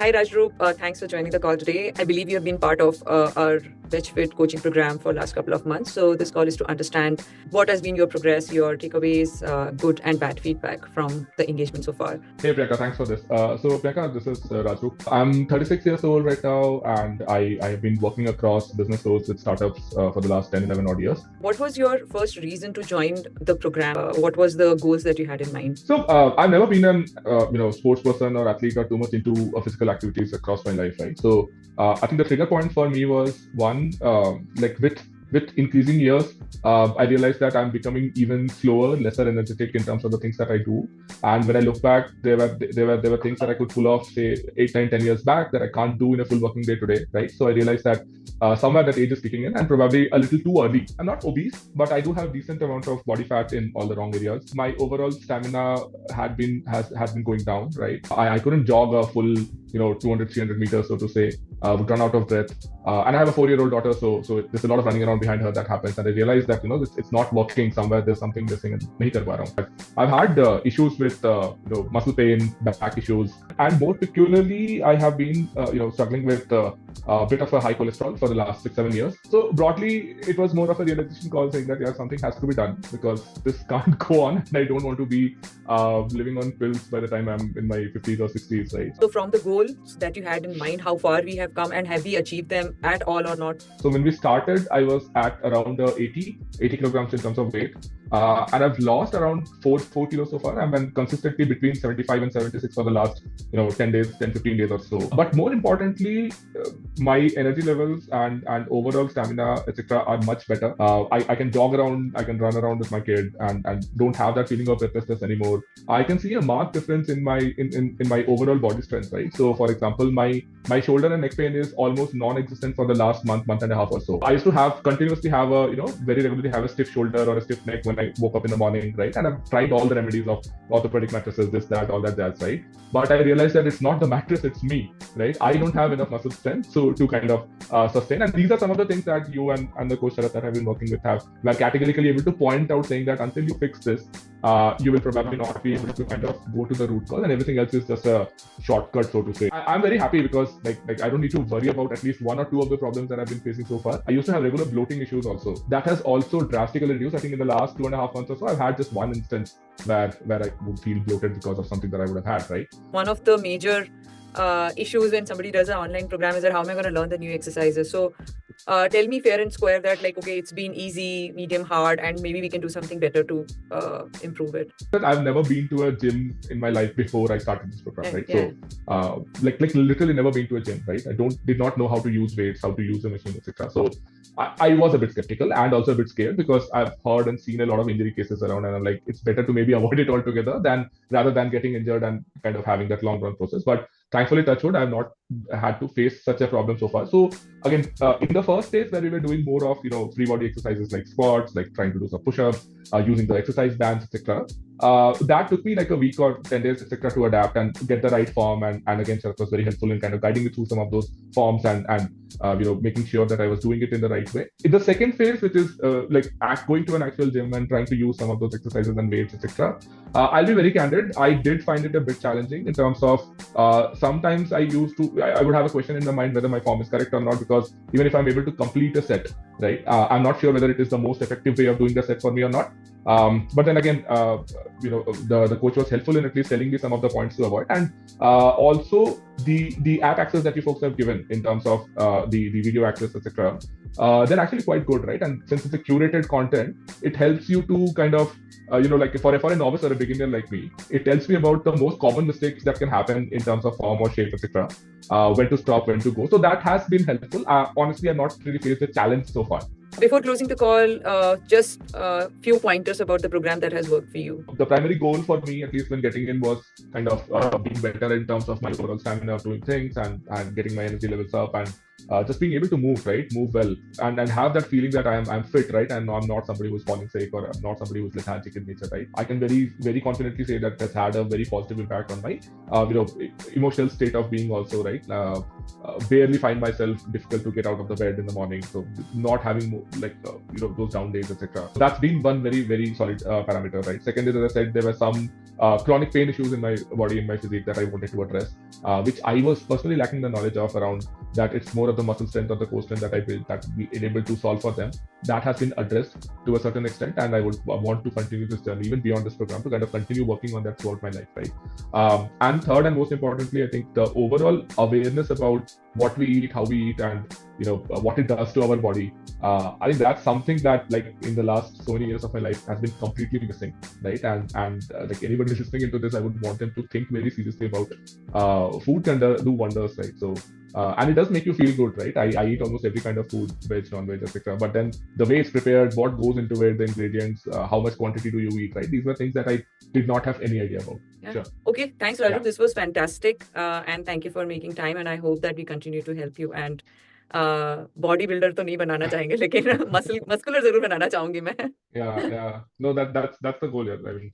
Hi, Rajroop. Thanks for joining the call today. I believe you have been part of our VegFit coaching program for the last couple of months. So this call is to understand what has been your progress, your takeaways, good and bad feedback from the engagement so far. Hey Priyanka, thanks for this. So Priyanka, this is Rajroop. I'm 36 years old right now, and I have been working across business roles with startups for the last 10, 11 odd years. What was your first reason to join the program? What was the goals that you had in mind? So I've never been an sports person or athlete or too much into physical activities across my life, right? So I think the trigger point for me was one, like with increasing years, I realized that I'm becoming even slower, lesser energetic in terms of the things that I do. And when I look back, there were things that I could pull off, say 8, 9, 10 years back that I can't do in a full working day today, right? So I realized that somewhere that age is kicking in, and probably a little too early. I'm not obese, but I do have decent amount of body fat in all the wrong areas. My overall stamina has been going down, right? I couldn't jog a full 200, 300 meters, so to say. Would run out of breath. And I have a 4-year-old daughter, so there's a lot of running around behind her that happens. And I realized that it's not working somewhere. There's something missing, and nahi kar pa raha hu. I've had issues with muscle pain, back issues, and more peculiarly, I have been struggling with a bit of a high cholesterol for the last 6-7 years. So broadly, it was more of a realization call saying that something has to be done because this can't go on, and I don't want to be living on pills by the time I'm in my 50s or 60s, right? So from the goals that you had in mind, how far we have come, and have we achieved them at all or not? So when we started, I was at around 80 kilograms in terms of weight. And I've lost around 4 kilos so far. I've been consistently between 75 and 76 for the last 10 days, 10, 15 days or so. But more importantly, my energy levels and overall stamina, etc., are much better. I can jog around, I can run around with my kid, and don't have that feeling of breathlessness anymore. I can see a marked difference in my my overall body strength, right? So for example, my shoulder and neck pain is almost non-existent for the last month and a half or so. I used to continuously have a very regularly have a stiff shoulder or a stiff neck when I woke up in the morning, right? And I've tried all the remedies of orthopedic mattresses, this, that, all that jazz, right? But I realized that it's not the mattress, it's me, right? I don't have enough muscle strength to kind of sustain. And these are some of the things that you and the coach Sharat that I've been working with were categorically able to point out, saying that until you fix this, you will probably not be able to kind of go to the root cause, and everything else is just a shortcut, so to say. I'm very happy because like I don't need to worry about at least 1 or 2 of the problems that I've been facing so far. I used to have regular bloating issues also. That has also drastically reduced. I think in the last 2.5 months or so, I've had just one instance where I would feel bloated because of something that I would have had, right? One of the major issues when somebody does an online program is that how am I going to learn the new exercises? So tell me fair and square that okay, it's been easy, medium, hard, and maybe we can do something better to improve it. I've never been to a gym in my life before I started this program, right? Yeah. So like literally never been to a gym, right? I did not know how to use weights, how to use a machine, etc. So I was a bit skeptical and also a bit scared because I've heard and seen a lot of injury cases around, and I'm like, it's better to maybe avoid it altogether rather than getting injured and kind of having that long run process. But thankfully, touch wood, I have not had to face such a problem so far. So again, in the first stage where we were doing more of free body exercises like squats, like trying to do some push-ups, using the exercise bands, etc. That took me like a week or 10 days, etc., to adapt and get the right form. And again, Sharat was very helpful in kind of guiding me through some of those forms and making sure that I was doing it in the right way. In the second phase, which is going to an actual gym and trying to use some of those exercises and weights, etc., I'll be very candid. I did find it a bit challenging in terms of sometimes I would have a question in my mind whether my form is correct or not, because even if I'm able to complete a set, right, I'm not sure whether it is the most effective way of doing the set for me or not. But then again, the coach was helpful in at least telling me some of the points to avoid, and also the app access that you folks have given in terms of the video access, etc. They're actually quite good, right? And since it's a curated content, it helps you to kind of like for a novice or a beginner like me, it tells me about the most common mistakes that can happen in terms of form or shape, etc. When to stop, when to go. So that has been helpful. Honestly, I've not really faced a challenge so far. Before closing the call, just a few pointers about the program that has worked for you. The primary goal for me, at least when getting in, was kind of being better in terms of my overall stamina of doing things and getting my energy levels up and just being able to move, right, move well, and have that feeling that I'm fit, right, and I'm not somebody who's falling sick, or I'm not somebody who's lethargic in nature, right. I can very confidently say that that's had a very positive impact on my emotional state of being also, right. Barely find myself difficult to get out of the bed in the morning, so not having those down days, etc. That's been one very solid parameter, right. Second is, as I said, there were some chronic pain issues in my body, in my physique, that I wanted to address, which I was personally lacking the knowledge of around, that it's more of the muscle strength or the core strength that I built that we able to solve for them. That has been addressed to a certain extent, and I want to continue this journey even beyond this program, to kind of continue working on that throughout my life, right. And third, and most importantly, I think the overall awareness about what we eat, how we eat, and what it does to our body. I think that's something that, like, in the last so many years of my life, has been completely missing, right. And like anybody listening into this, I would want them to think very seriously about food can do wonders, right. So and it does make you feel good, right. I eat almost every kind of food, veg, non-veg, etc. But then the way it's prepared, what goes into it, the ingredients, how much quantity do you eat, right. These were things that I did not have any idea about. Yeah. Sure. Okay, thanks, Rajroop. Yeah. This was fantastic, and thank you for making time. And I hope that we continue to help you. And body builder तो नहीं बनाना चाहेंगे, लेकिन muscular जरूर बनाना चाहूंगी मैं. Yeah. No, that's the goal here. I mean,